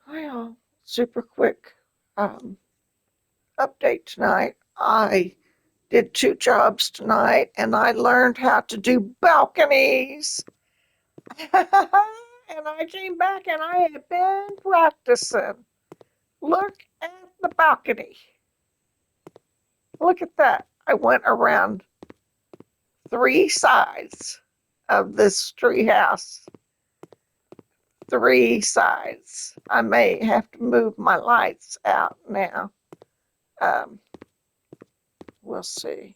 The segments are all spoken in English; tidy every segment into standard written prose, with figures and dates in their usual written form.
Well, super quick um, update tonight. I did 2 jobs tonight and I learned how to do balconies. And I came back and I have been practicing. Look at the balcony. Look at that. I went around 3 sides of this tree house. 3 sides. I may have to move my lights out now. Um, we'll see.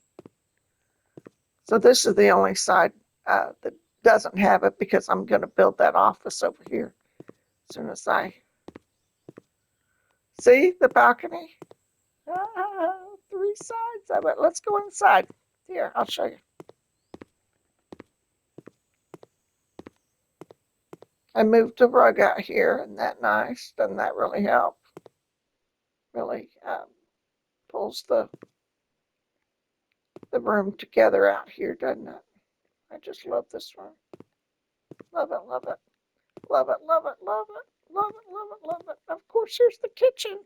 So this is the only side that doesn't have it because I'm going to build that office over here as soon as I see the balcony. 3 sides of it. Let's go inside. Here, I'll show you. I moved the rug out here. Isn't that nice? Doesn't that really help? Really pulls the room together out here, doesn't it? I just love this room. Love it, love it, love it, love it, love it, love it, love it, love it. Of course, here's the kitchen.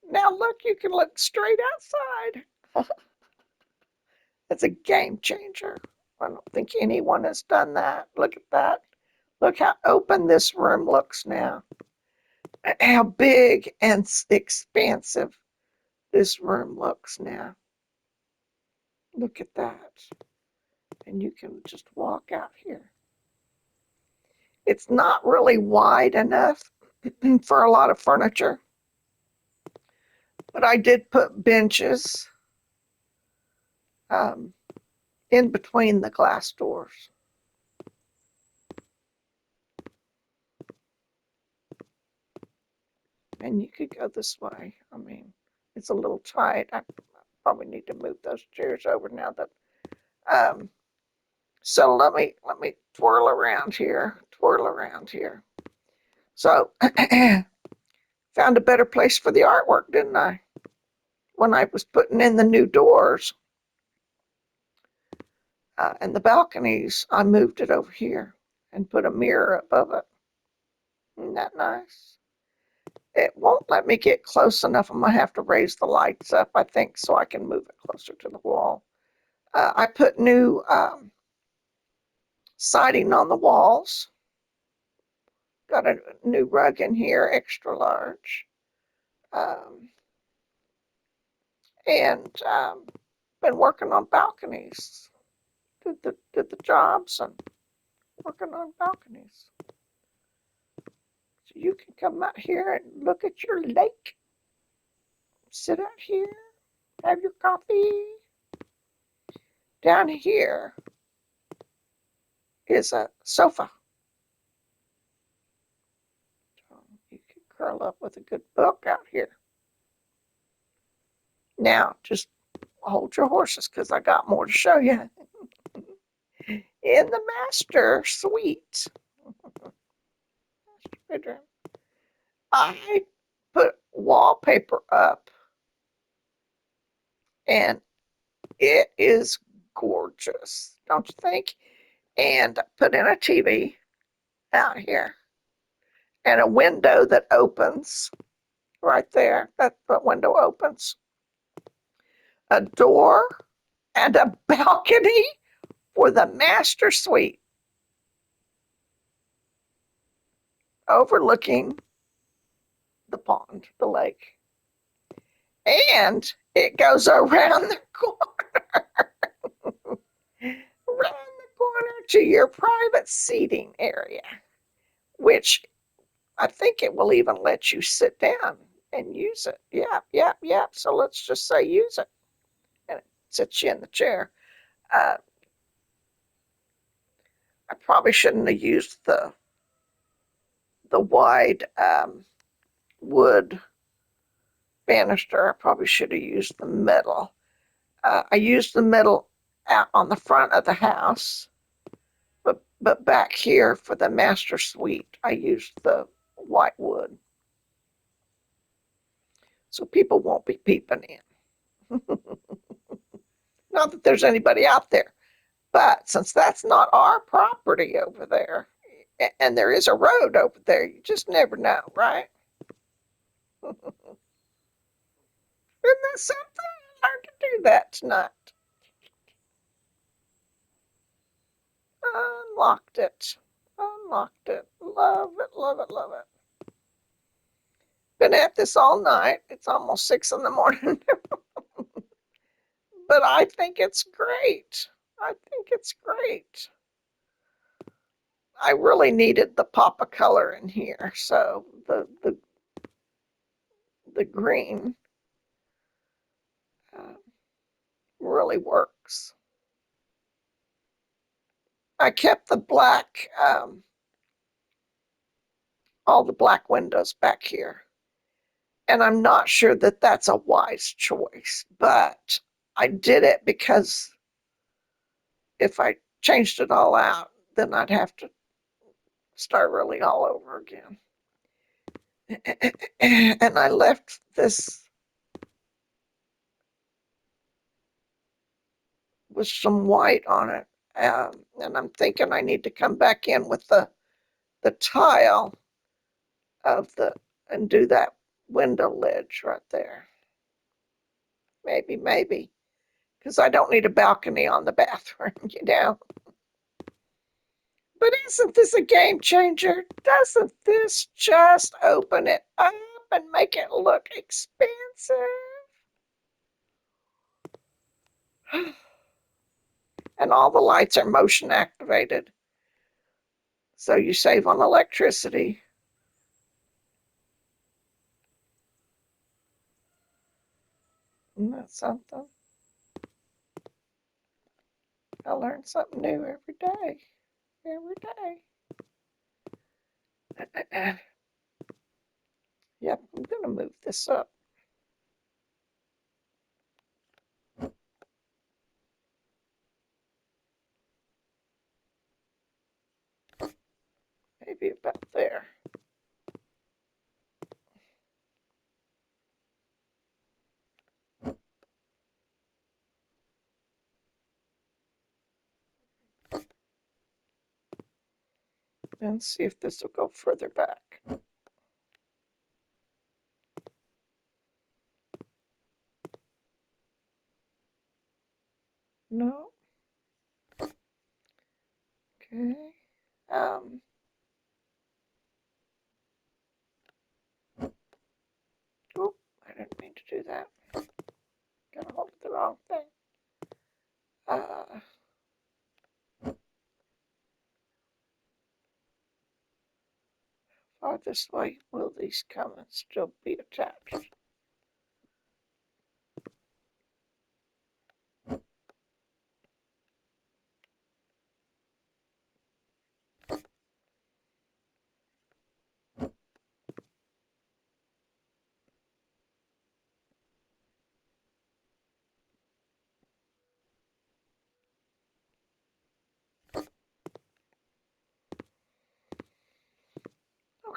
Now look, you can look straight outside. It's a game changer. I don't think anyone has done that. Look at that. Look how open this room looks now. How big and expansive this room looks now. Look at that. And you can just walk out here. It's not really wide enough for a lot of furniture, but I did put benches um, in between the glass doors. And you could go this way. I mean, it's a little tight. I probably need to move those chairs over now that so let me twirl around here. Twirl around here. So found a better place for the artwork, didn't I? When I was putting in the new doors and the balconies, I moved it over here and put a mirror above it. Isn't that nice? It won't let me get close enough. I'm gonna have to raise the lights up, I think, so I can move it closer to the wall. I put new siding on the walls. Got a new rug in here, extra large. Um, and been working on balconies. Did the jobs and working on balconies. So you can come out here and look at your lake. Sit out here, have your coffee. Down here is a sofa. You can curl up with a good book out here. Now, just hold your horses because I got more to show you. In the master suite, master bedroom, I put wallpaper up and it is gorgeous, don't you think? And put in a TV out here and a window that opens right there. That window opens. A door and a balcony for the master suite overlooking the pond, the lake. And it goes around the corner, around the corner to your private seating area, which I think it will even let you sit down and use it. Yeah, yeah, yeah. So let's just say use it. And it sits you in the chair. Uh, I probably shouldn't have used the wide wood banister. I probably should have used the metal. I used the metal out on the front of the house, but back here for the master suite, I used the white wood, so people won't be peeping in. Not that there's anybody out there, but since that's not our property over there, and there is a road over there, you just never know, right? Isn't that something? I learned to do that tonight. Unlocked it. Unlocked it. Love it, love it, love it. Been at this all night. It's almost 6 in the morning. But I think it's great. I think it's great. I really needed the pop of color in here, so the green uh, really works. I kept the black, all the black windows back here, and I'm not sure that that's a wise choice, but I did it because if I changed it all out, then I'd have to start really all over again. And I left this with some white on it. And I'm thinking I need to come back in with the tile of the and do that window ledge right there. Maybe, maybe. Because I don't need a balcony on the bathroom, you know. But isn't this a game changer? Doesn't this just open it up and make it look expensive? And all the lights are motion activated. So you save on electricity. Isn't that something? I learn something new every day. Every day. Yep, I'm going to move this up. Maybe about there. And see if this will go further back. No. Okay. Um, Oop, I didn't mean to do that. Got a hold of the wrong thing. Far this way will these come and still be attached?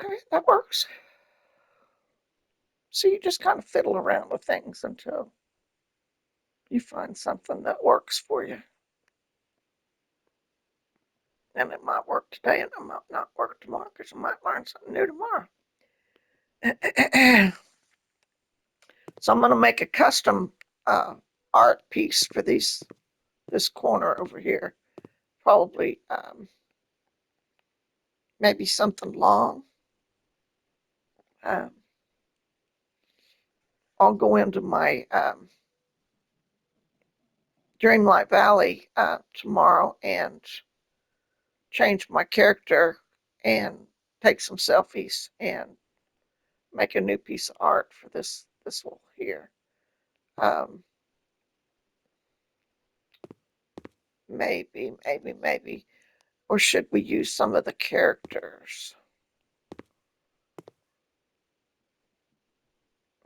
Okay, that works. So you just kind of fiddle around with things until you find something that works for you. And it might work today and it might not work tomorrow because you might learn something new tomorrow. So I'm going to make a custom art piece for this corner over here. Probably maybe something long. Um, I'll go into my Dreamlight Valley tomorrow and change my character and take some selfies and make a new piece of art for this one here. Maybe. Or should we use some of the characters?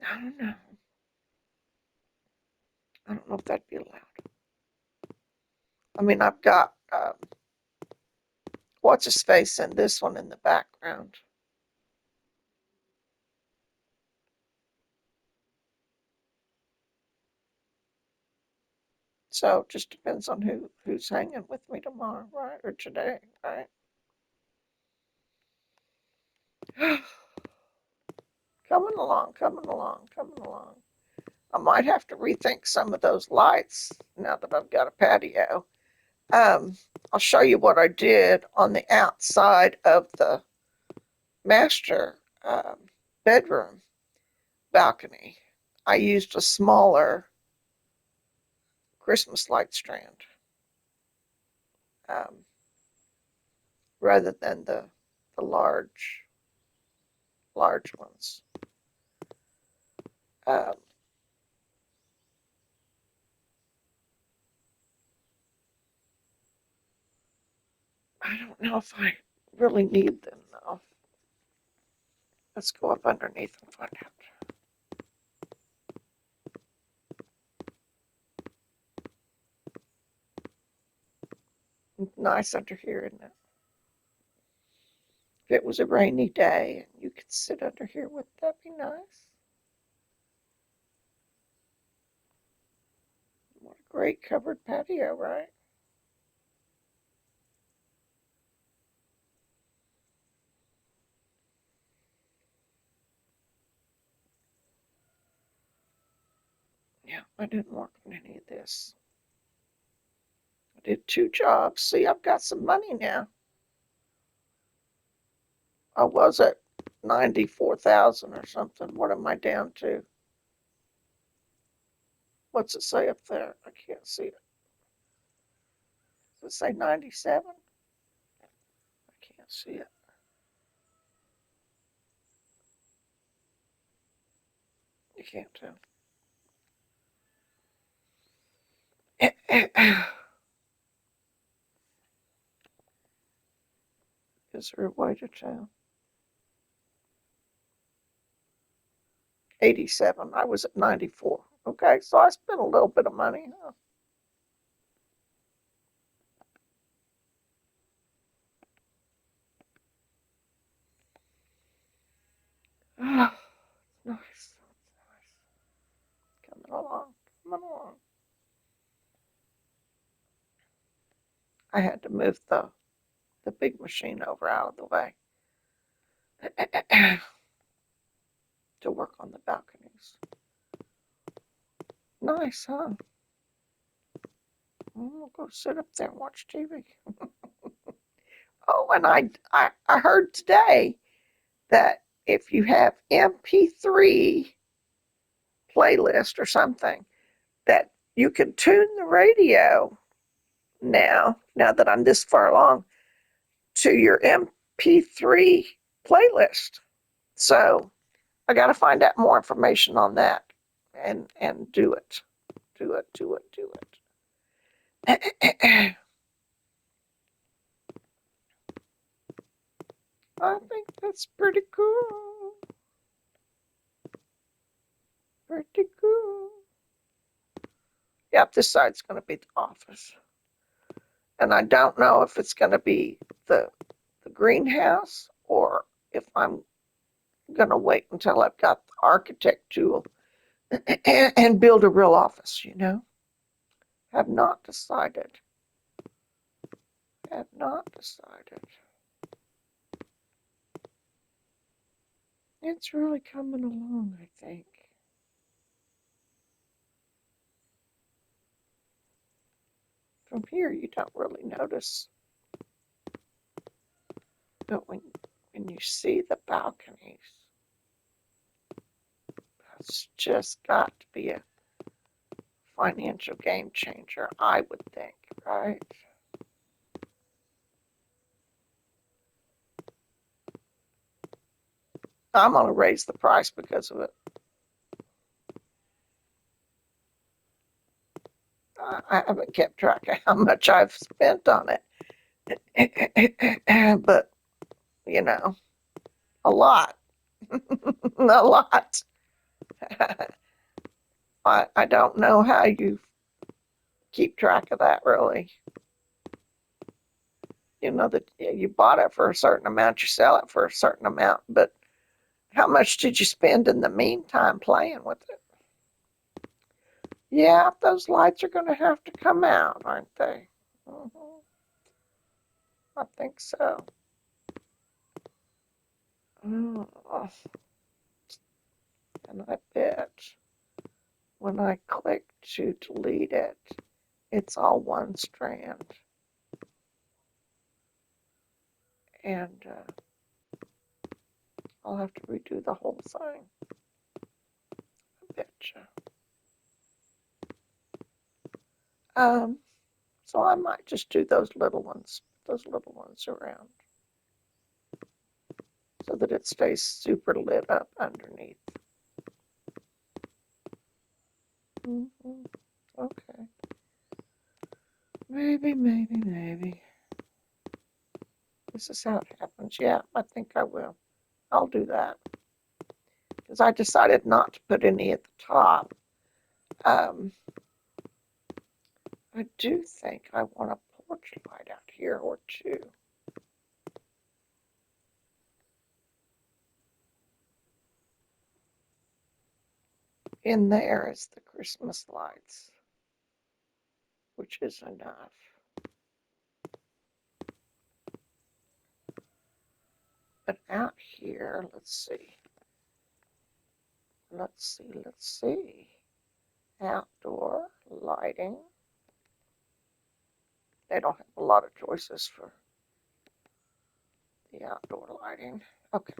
I don't know. I don't know if that'd be allowed. I mean, I've got what's his face and this one in the background. So it just depends on who's hanging with me tomorrow, right? Or today, right? Coming along, coming along, coming along. I might have to rethink some of those lights now that I've got a patio. I'll show you what I did on the outside of the master bedroom balcony. I used a smaller Christmas light strand um, rather than the large ones. Um, I don't know if I really need them though. Let's go up underneath and find out. Nice under here, isn't it? If it was a rainy day and you could sit under here, wouldn't that be nice? What a great covered patio, right? Yeah, I didn't work on any of this. I did 2 jobs. See, I've got some money now. I was at 94,000 or something. What am I down to? What's it say up there? I can't see it. Does it say 97? I can't see it. You can't tell. Is there a way to tell? 87. I was at 94. Okay, so I spent a little bit of money. Huh? Nice. Coming along. Coming along. I had to move the big machine over out of the way to work on the balconies. Nice, huh? We'll go sit up there and watch TV. Oh, and I heard today that if you have MP3 playlist or something, that you can tune the radio now that I'm this far along, to your MP3 playlist. So I got to find out more information on that and do it. Do it, do it, do it. I think that's pretty cool. Pretty cool. Yep, this side's going to be the office. And I don't know if it's going to be the greenhouse or if I'm going to wait until I've got the architect tool and build a real office, you know? Have not decided. Have not decided. It's really coming along, I think. From here, you don't really notice. But when you see the balconies, it's just got to be a financial game changer, I would think, right? I'm going to raise the price because of it. I haven't kept track of how much I've spent on it. But, you know, a lot. A lot. I don't know how you keep track of that, really. You know that you bought it for a certain amount, you sell it for a certain amount, but how much did you spend in the meantime playing with it? Yeah, those lights are going to have to come out, aren't they? Mm-hmm. I think so. Oh, And I bet when I click to delete it, it's all one strand. And I'll have to redo the whole thing. I betcha. So I might just do those little ones around so that it stays super lit up underneath. Okay. Maybe. This is how it happens. Yeah, I think I will. I'll do that. Because I decided not to put any at the top. Um, I do think I want a porch light out here or two. In there is the Christmas lights, which is enough. But out here, let's see. Outdoor lighting. They don't have a lot of choices for the outdoor lighting. Okay.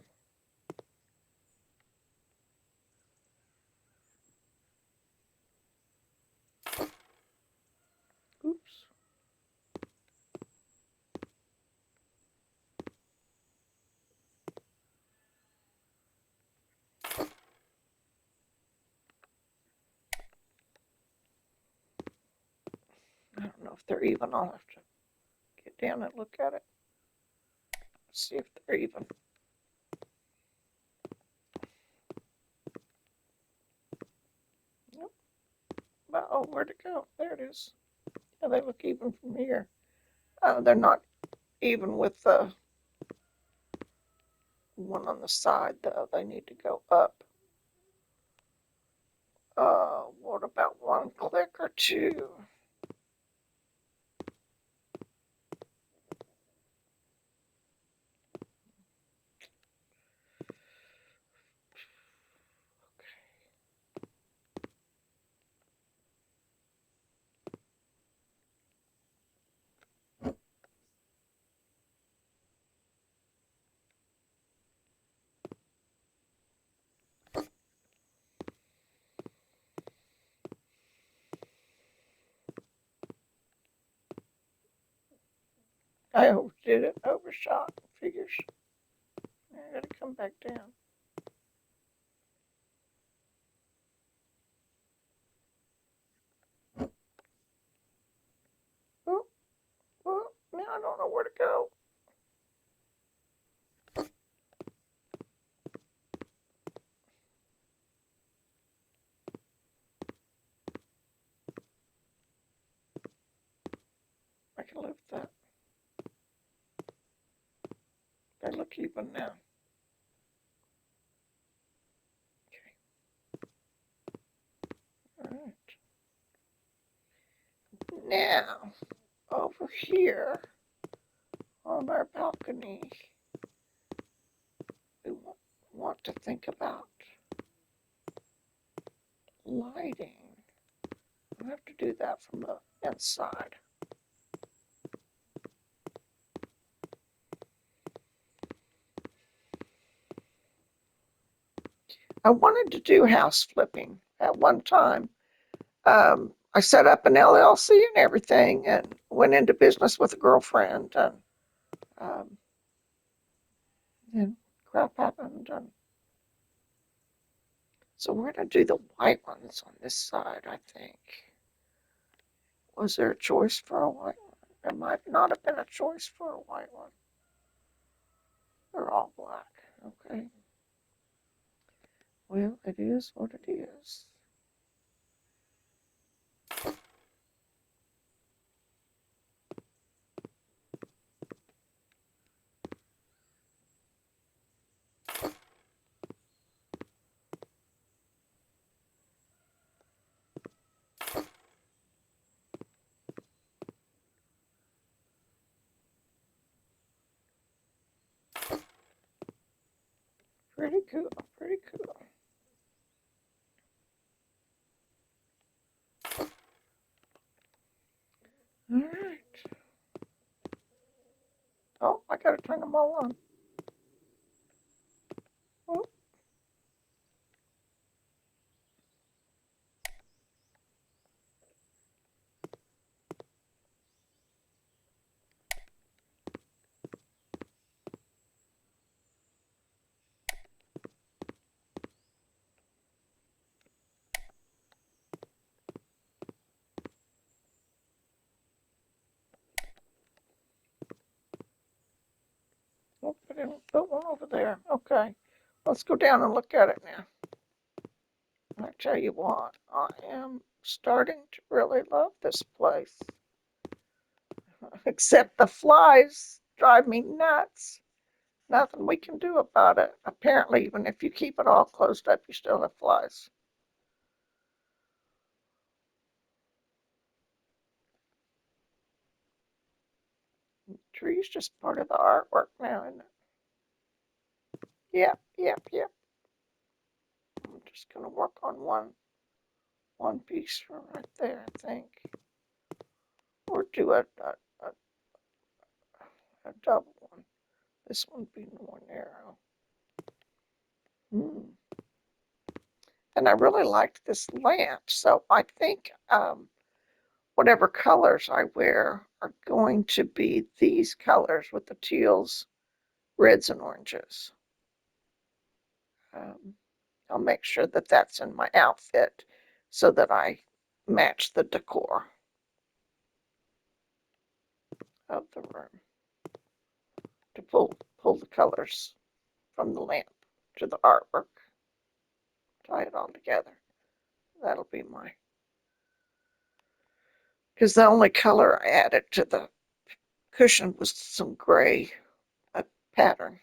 Oops. I don't know if they're even. I'll have to get down and look at it. See if they're even. Nope. Oh, where'd it go? There it is. Yeah, they look even from here. They're not even with the one on the side, though. They need to go up. What about one click or two? I overdid it, overshot. Figures. I gotta come back down. Oh, well, now I don't know where to go. I can lift that. They look even now. Okay. All right. Now, over here on our balcony, we want to think about lighting. I have to do that from the inside. I wanted to do house flipping at one time. I set up an LLC and everything and went into business with a girlfriend um, and crap happened. And so we're going to do the white ones on this side, I think. Was there a choice for a white one? There might not have been a choice for a white one. They're all black. Okay. Well, it is what it is. Pretty cool. Pretty cool. gotta turn them all on. Oh. Oh, I didn't put one over there. Okay, let's go down and look at it now. I tell you what, I am starting to really love this place. Except the flies drive me nuts. Nothing we can do about it. Apparently, even if you keep it all closed up, you still have flies. The tree's just part of the artwork now, isn't it? Yep, yep, yep. I'm just gonna work on one piece from right there, I think. Or do a double one. This one being more narrow. And I really liked this lamp, so I think whatever colors I wear are going to be these colors with the teals, reds, and oranges. I'll make sure that that's in my outfit so that I match the decor of the room to pull the colors from the lamp to the artwork, tie it all together. That'll be my, because the only color I added to the cushion was some gray pattern,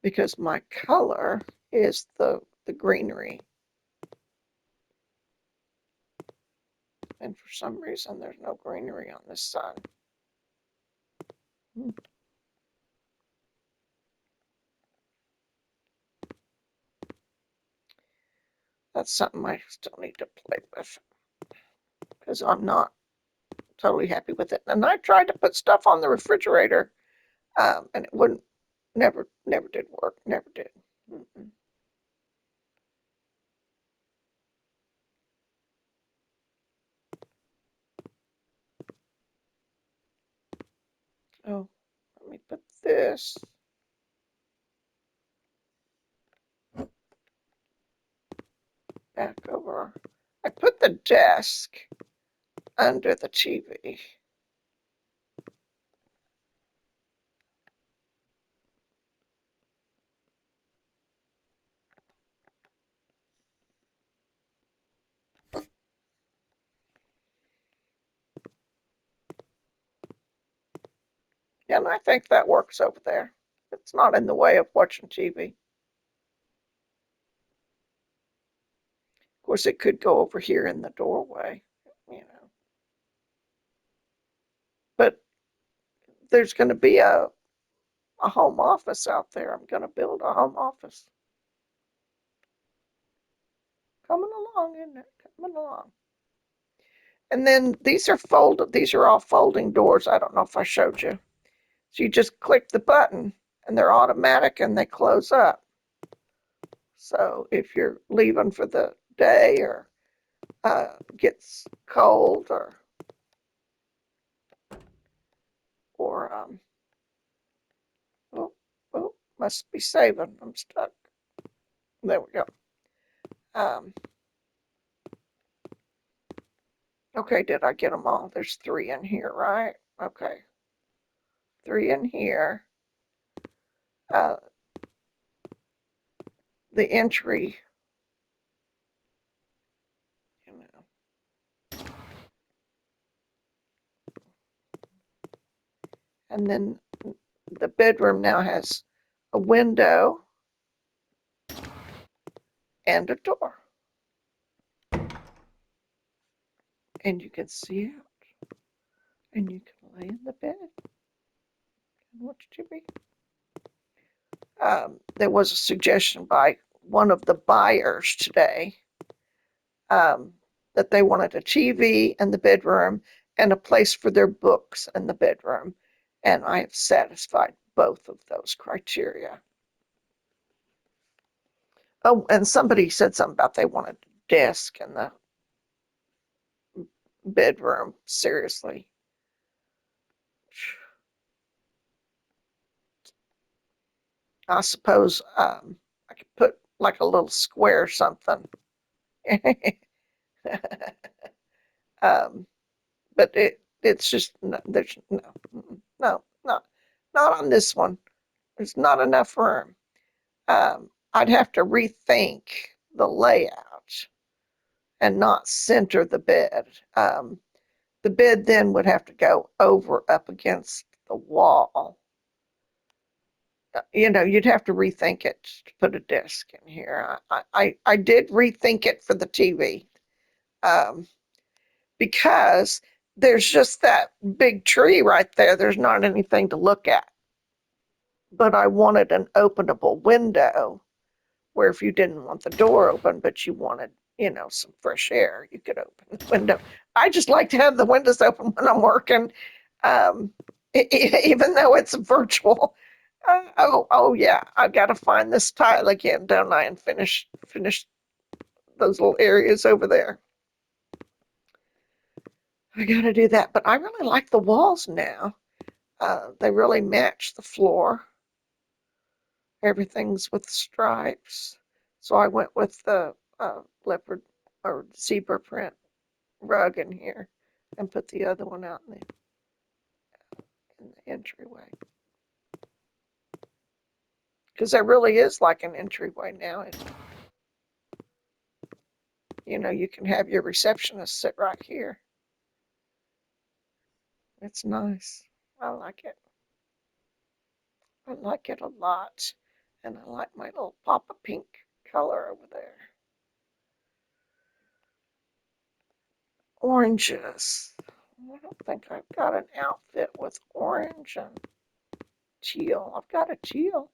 because my color is the greenery, and for some reason there's no greenery on this side. That's something I still need to play with, because I'm not totally happy with it. And I tried to put stuff on the refrigerator, and it wouldn't, never did work, never did. Mm-mm. Oh, let me put this back over. I put the desk under the TV. And I think that works over there. It's not in the way of watching TV. Of course, it could go over here in the doorway, you know. But there's going to be a home office out there. I'm going to build a home office. Coming along, isn't it? Coming along. And then these are folded. These are all folding doors. I don't know if I showed you. So you just click the button and they're automatic and they close up. So if you're leaving for the day or gets cold or oh, oh, must be saving. I'm stuck. There we go. Um, okay, did I get them all? There's 3 in here, right? Okay, 3 in here. Uh, the entry, you know, and then the bedroom now has a window and a door, and you can see out, and you can lay in the bed and watch TV. There was a suggestion by one of the buyers today that they wanted a TV in the bedroom and a place for their books in the bedroom. And I have satisfied both of those criteria. Oh, and somebody said something about they wanted a desk in the bedroom. Seriously. I suppose I could put like a little square or something. um, but it's just there's no not on this one. There's not enough room. I'd have to rethink the layout and not center the bed. The bed then would have to go over up against the wall. You'd have to rethink it to put a desk in here. I did rethink it for the TV, um, because there's just that big tree right there. There's not anything to look at. But I wanted an openable window where if you didn't want the door open, but you wanted, some fresh air, you could open the window. I just like to have the windows open when I'm working, um, even though it's virtual. Oh yeah, I've got to find this tile again, don't I, and finish those little areas over there. I got to do that, but I really like the walls now. They really match the floor. Everything's with stripes. So I went with the leopard or zebra print rug in here and put the other one out in the entryway. Because there really is like an entryway now. You can have your receptionist sit right here. It's nice. I like it. I like it a lot. And I like my little pop of pink color over there. Oranges. I don't think I've got an outfit with orange and teal. I've got a teal.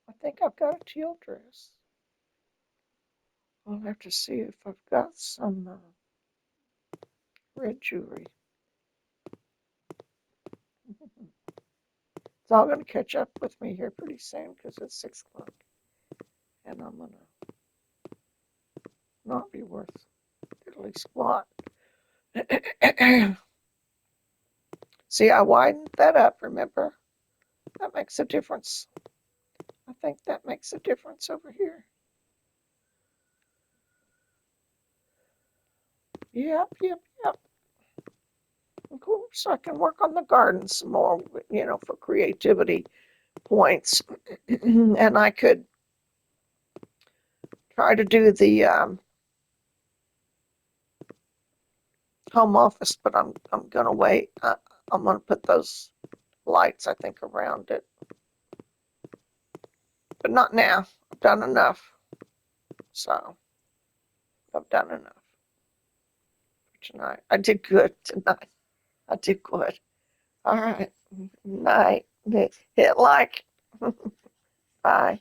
I think I've got a teal dress. I'll have to see if I've got some red jewelry. It's all going to catch up with me here pretty soon because it's 6 o'clock. And I'm going to not be worth diddly squat. See, I widened that up, remember? That makes a difference. I think that makes a difference over here. Yep. Of course, I can work on the garden some more, for creativity points. And I could try to do the home office, but I'm gonna wait. I'm gonna put those lights, I think, around it, but not now. I've done enough, so I've done enough for tonight. I did good tonight. I did good. All right, night. Hit like. Bye.